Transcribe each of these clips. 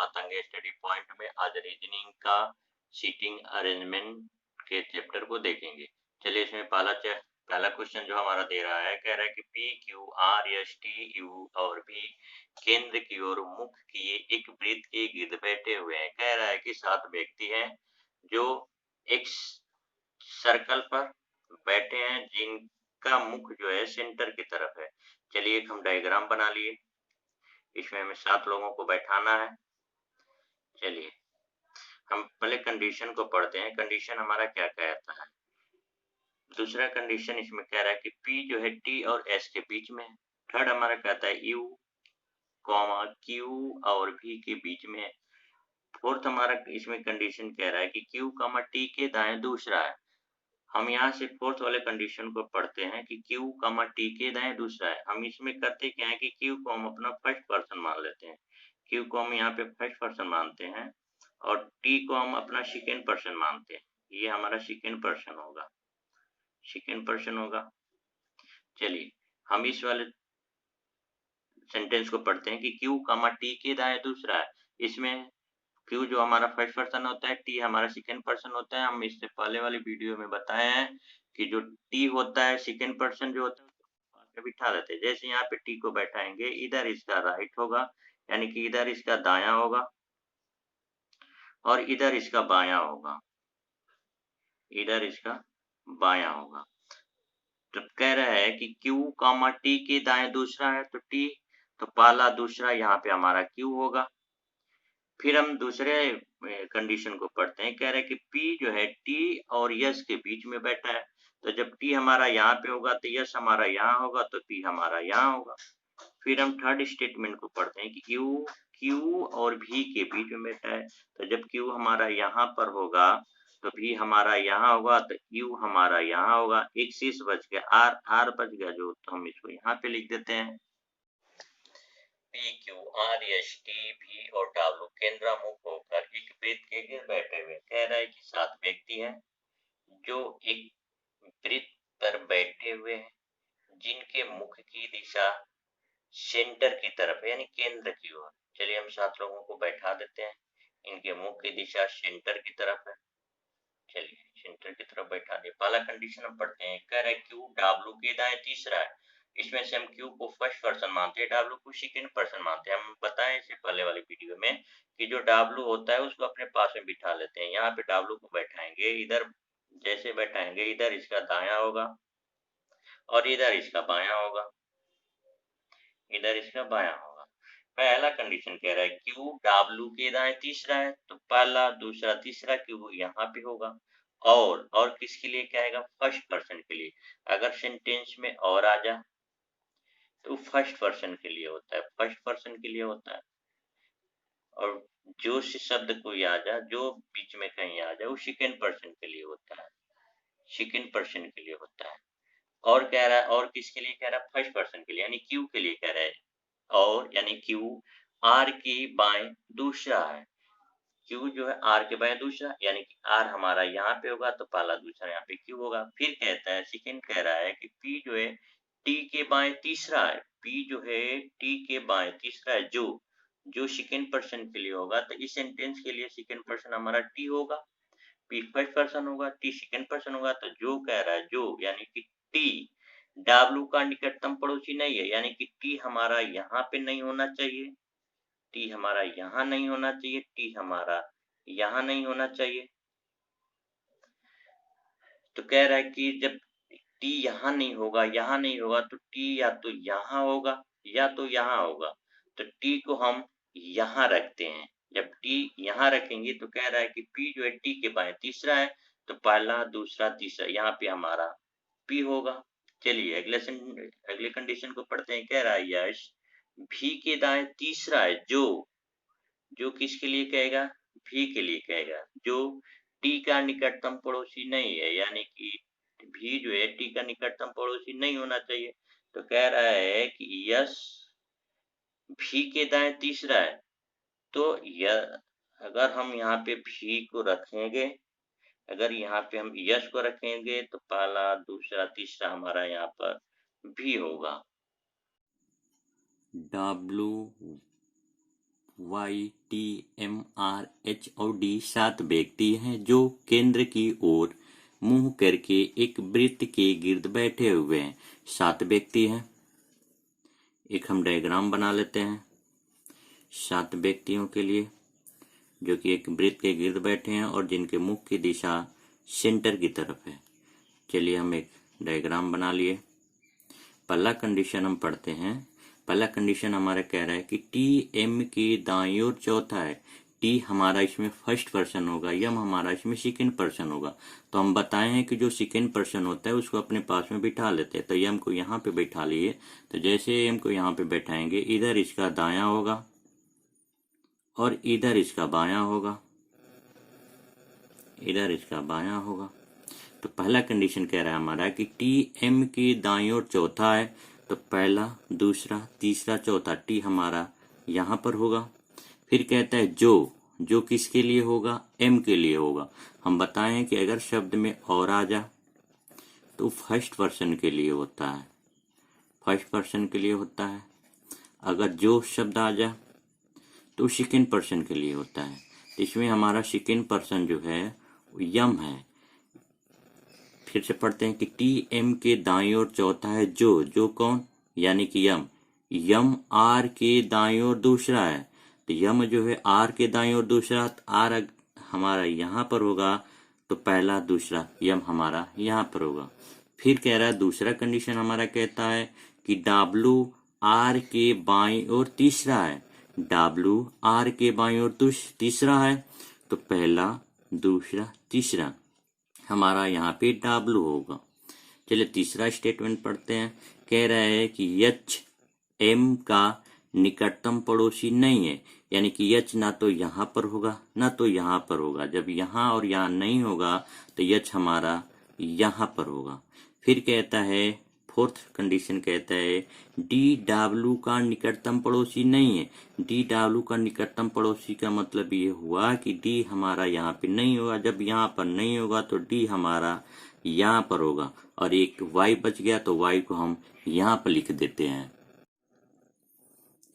बात आगे study point में आज रीजनिंग का सीटिंग अरेंजमेंट के चैप्टर को देखेंगे। चलिए इसमें पहला क्वेश्चन जो हमारा दे रहा है, कह रहा है कि P Q R S T U और भी केंद्र की ओर मुख किए एक वृत्त के गिर्द बैठे हुए हैं। कह रहा है कि 7 व्यक्ति हैं जो एक सर्कल पर बैठे हैं जिनका मुख जो है सेंटर की तरफ है। चलिए एक हम डायग्राम बना लिए, इसमें हमें 7 लोगों को बैठाना है। चलिए हम पहले कंडीशन को पढ़ते हैं। कंडीशन हमारा क्या कहता है। दूसरा कंडीशन इसमें कह रहा है कि P जो है T और S के बीच में है। थर्ड हमारा कहता है U, Q और V के बीच में है। फोर्थ हमारा इसमें कंडीशन कह रहा है कि Q, T के दाएं दूसरा है। हम यहाँ से फोर्थ वाले कंडीशन को पढ़ते हैं कि Q, T के दाएं दूसरा है। हम इसमें करते क्या है कि Q को हम अपना फर्स्ट पर्सन मान लेते हैं। Q को हम यहाँ पे फर्स्ट पर्सन मानते हैं और T को हम अपना सेकेंड पर्सन मानते हैं। ये हमारा सेकेंड पर्सन होगा। चलिए हम इस वाले सेंटेंस को पढ़ते हैं कि Q, T के दाएं दूसरा है। इसमें Q जो हमारा फर्स्ट पर्सन होता है, T हमारा सेकेंड पर्सन होता है। हम इससे पहले वाली वीडियो में बताए हैं कि जो T होता है सेकेंड पर्सन जो होता है उसको बिठा देते हैं। जैसे यहाँ पे T को बैठाएंगे, इधर इसका राइट होगा, यानी कि इधर इसका दायां होगा और इधर इसका बायां होगा। तो कह रहा है कि Q, T के दाएं दूसरा है तो T, तो पहला दूसरा यहाँ पे हमारा Q होगा। फिर हम दूसरे कंडीशन को पढ़ते हैं। कह रहे हैं कि P जो है T और S के बीच में बैठा है। तो जब T हमारा यहाँ पे होगा तो S हमारा यहाँ होगा, तो P हमारा यहाँ होगा। फिर हम थर्ड स्टेटमेंट को पढ़ते हैं कि Q और V के बीच में बैठा है। तो जब Q हमारा यहाँ पर होगा तो V हमारा यहाँ होगा, तो U हमारा यहाँ होगा। एक शेष बच गया R बच गया जो, तो हम इसको यहाँ पे लिख देते हैं। P, Q, R, S, T, V और W केंद्रामुख होकर एक वृत्त के गिर बैठे हुए। कह रहा है कि 7 व्यक्ति हैं जो एक वृत्त पर बैठे हुए हैं जिनके मुख की दिशा सेंटर की तरफ है, यानी केंद्र की ओर। चलिए हम 7 लोगों को बैठा देते हैं। इनके मुख की दिशा सेंटर की तरफ है। चलिए सेंटर की तरफ बैठा दिए। पहला कंडीशन हम पढ़ते हैं। कह रहा है Q W के दाएं तीसरा है। इसमें से हम Q को फर्स्ट पर्सन मानते हैं, W को सेकंड पर्सन मानते हैं। हम बताएं इससे पहले वाली वीडियो में कि जो W होता है उसको अपने पास में बिठा लेते हैं। यहाँ पे W को बैठाएंगे, इधर जैसे बैठाएंगे इधर इसका दायां होगा और इधर इसका बायां होगा। पहला कंडीशन कह रहा है Q W के दाएं तीसरा है, तो पहला दूसरा तीसरा Q यहाँ पे होगा। और किसके लिए कहेगा, फर्स्ट पर्सन के लिए। अगर सेंटेंस में और आ जाए तो फर्स्ट पर्सन के लिए होता है। और जो शब्द कोई आ जाए, जो बीच में कहीं आ जाए, वो सेकेंड पर्सन के लिए होता है। और कह रहा है, और किसके लिए कह रहा है, फर्स्ट पर्सन के लिए, यानी Q के लिए कह रहा है। और यानी Q R की बाएं दूसरा है। Q जो है R के बाएं दूसरा, यानी कि R हमारा यहाँ पे होगा तो पहला दूसरा यहाँ पे Q होगा। फिर कहता है, सेकंड कह रहा है कि P जो है T के बाएं तीसरा है। P जो है T के बाएं तीसरा है, जो सेकंड पर्सन के लिए होगा। तो इस सेंटेंस के लिए सेकंड पर्सन हमारा T होगा, P फर्स्ट पर्सन होगा, T सेकंड पर्सन होगा। तो जो कह रहा है, जो यानी कि T W का निकटतम पड़ोसी नहीं है, यानी कि T हमारा यहाँ पे नहीं होना चाहिए, T हमारा यहाँ नहीं होना चाहिए, T हमारा यहाँ नहीं होना चाहिए। तो कह रहा है कि जब T यहाँ नहीं होगा तो T या तो यहाँ होगा या तो यहाँ होगा। तो T को हम यहाँ रखते हैं। जब T यहाँ रखेंगे तो कह रहा है कि P जो है T के बाएं तीसरा है, तो पहला दूसरा तीसरा यहाँ पे हमारा P होगा। चलिए अगले कंडीशन को पढ़ते हैं। कह रहा है यश V के दाएं तीसरा है, जो किसके लिए कहेगा, V के लिए कहेगा, जो T का निकटतम पड़ोसी नहीं है, यानी कि V जो है T का निकटतम पड़ोसी नहीं होना चाहिए। तो कह रहा है कि यश V के दाएं तीसरा है। तो अगर हम यहाँ पे V को रखेंगे, अगर यहाँ पे हम यश को रखेंगे तो पहला दूसरा तीसरा हमारा यहाँ पर V होगा। YTMRH और D 7 व्यक्ति हैं जो केंद्र की ओर मुंह करके एक वृत्त के गिर्द बैठे हुए हैं। 7 व्यक्ति हैं। एक हम डायग्राम बना लेते हैं 7 व्यक्तियों के लिए जो कि एक वृत्त के गिर्द बैठे हैं और जिनके मुख की दिशा सेंटर की तरफ है। चलिए हम एक डायग्राम बना लिए। पहला कंडीशन हम पढ़ते हैं। पहला कंडीशन हमारा कह रहा है कि TM की दाईं ओर चौथा है। T हमारा इसमें फर्स्ट पर्सन होगा, M हमारा इसमें सेकंड पर्सन होगा। तो हम बताए हैं कि जो सेकंड पर्सन होता है उसको अपने पास में बिठा लेते हैं। तो M को यहाँ पे बैठा लिए। तो जैसे M को यहाँ पे बैठाएंगे, इधर इसका दायां होगा और इधर इसका बायां होगा, इधर इसका बायां होगा। तो पहला कंडीशन कह रहा है हमारा कि TM की दाईं ओर चौथा है। तो पहला, दूसरा, तीसरा, चौथा T हमारा यहाँ पर होगा। फिर कहता है जो किसके लिए होगा? M के लिए होगा। हम बताएं कि अगर शब्द में और आ जा तो फर्स्ट पर्सन के लिए होता है, फर्स्ट पर्सन के लिए होता है। अगर जो शब्द आ जा तो सेकंड पर्सन के लिए होता है। तो इसमें हमारा सेकंड पर्सन जो है वो यम है। फिर से पढ़ते हैं कि TM के दाईं ओर चौथा है जो कौन? यानी कि यम R के दाईं ओर दूसरा है। तो यम जो है R के दाईं ओर दूसरा, तो R हमारा यहाँ पर होगा तो पहला, दूसरा, यम हमारा यहाँ पर होगा। फिर कह रहा है दूसरा कंडीशन हमारा कहता है कि W R के बाईं ओर तीसरा है। W R के बाईं ओर तीसरा है तो पहला, दूसरा, तीसरा हमारा यहाँ पे W होगा। चलिए तीसरा स्टेटमेंट पढ़ते हैं। कह रहा है कि H M का निकटतम पड़ोसी नहीं है। यानी कि H ना तो यहाँ पर होगा ना तो यहाँ पर होगा। जब यहाँ और यहाँ नहीं होगा तो H हमारा यहाँ पर होगा। फिर कहता है, फोर्थ कंडीशन कहता है DW का निकटतम पड़ोसी नहीं है। DW का निकटतम पड़ोसी का मतलब ये हुआ कि D हमारा यहाँ पे नहीं होगा। जब यहाँ पर नहीं होगा तो D हमारा यहाँ पर होगा और एक Y बच गया तो Y को हम यहाँ पर लिख देते हैं।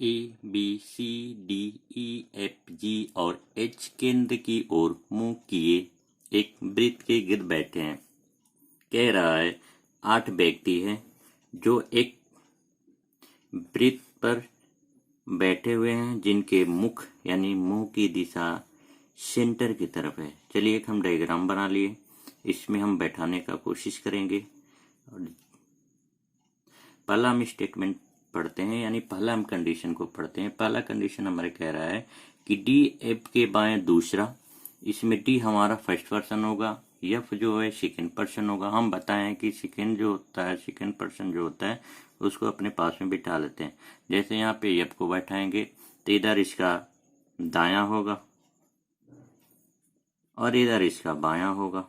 ABCDEFG और H केंद्र की ओर मुंह किए एक वृत्त के गिर्द बैठे हैं। कह रहा है 8 व्यक्ति हैं जो एक वृत्त पर बैठे हुए हैं जिनके मुख यानी मुंह की दिशा सेंटर की तरफ है। चलिए एक हम डायग्राम बना लिए, इसमें हम बैठाने का कोशिश करेंगे। पहला हम स्टेटमेंट पढ़ते हैं, यानी पहला हम कंडीशन को पढ़ते हैं। पहला कंडीशन हमारे कह रहा है कि DF के बाएं दूसरा, इसमें D हमारा फर्स्ट पर्सन होगा, F जो है सेकंड पर्सन होगा। हम बताएं कि सेकंड जो होता है, सेकंड पर्सन जो होता है उसको अपने पास में बिठा लेते हैं। जैसे यहाँ पे F को बैठाएंगे तो इधर इसका दायां होगा और इधर इसका बायां होगा।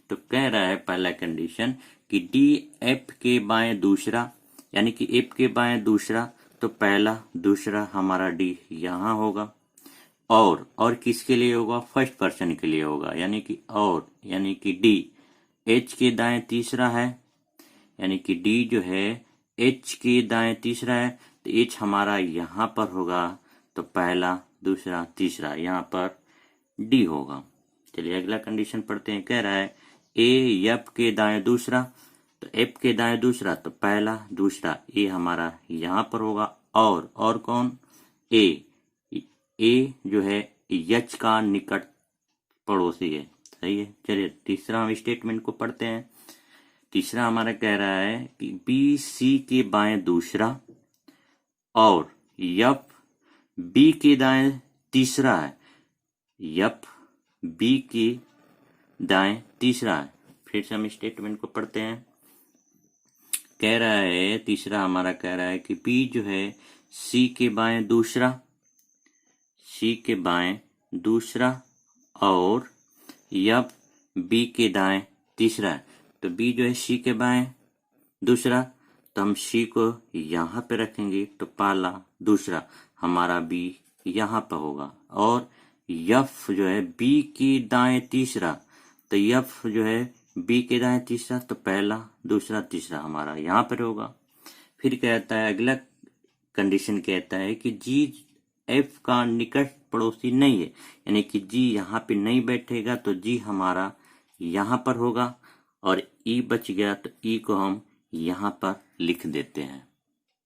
तो कह रहा है पहला कंडीशन कि DF के बाएं दूसरा, यानी कि F के बाएं दूसरा तो पहला, दूसरा हमारा D यहाँ होगा और किसके लिए होगा? फर्स्ट पर्सन के लिए होगा। यानी कि D H के दाएं तीसरा है, यानी कि D जो है H के दाएं तीसरा है तो H हमारा यहाँ पर होगा तो पहला, दूसरा, तीसरा यहाँ पर D होगा। चलिए अगला कंडीशन पढ़ते हैं। कह रहा है F के दाएं दूसरा, तो F के दाएं दूसरा तो पहला, दूसरा, A हमारा यहाँ पर होगा और कौन? A जो है H का निकट पड़ोसी है। सही है। चलिए तीसरा हम स्टेटमेंट को पढ़ते हैं। तीसरा हमारा कह रहा है कि BC के बाएं दूसरा और F B के दाएं तीसरा है। F B के दाएं तीसरा है। फिर से हम स्टेटमेंट को पढ़ते हैं। कह रहा है तीसरा हमारा कह रहा है कि B जो है C के बाएं दूसरा, C के बाएं दूसरा और F B के दाएं तीसरा है। तो B जो है C के बाएं दूसरा तो हम C को यहाँ पे रखेंगे तो पहला, दूसरा हमारा B यहाँ पर होगा और F जो है B के दाएं तीसरा, तो F जो है B के दाएं तीसरा तो पहला, दूसरा, तीसरा हमारा यहाँ पर होगा। फिर कहता है अगला कंडीशन कहता है कि जी एफ का निकट पड़ोसी नहीं है, यानी कि जी यहाँ पे नहीं बैठेगा तो जी हमारा यहाँ पर होगा, और ई बच गया तो ई को हम यहाँ पर लिख देते हैं।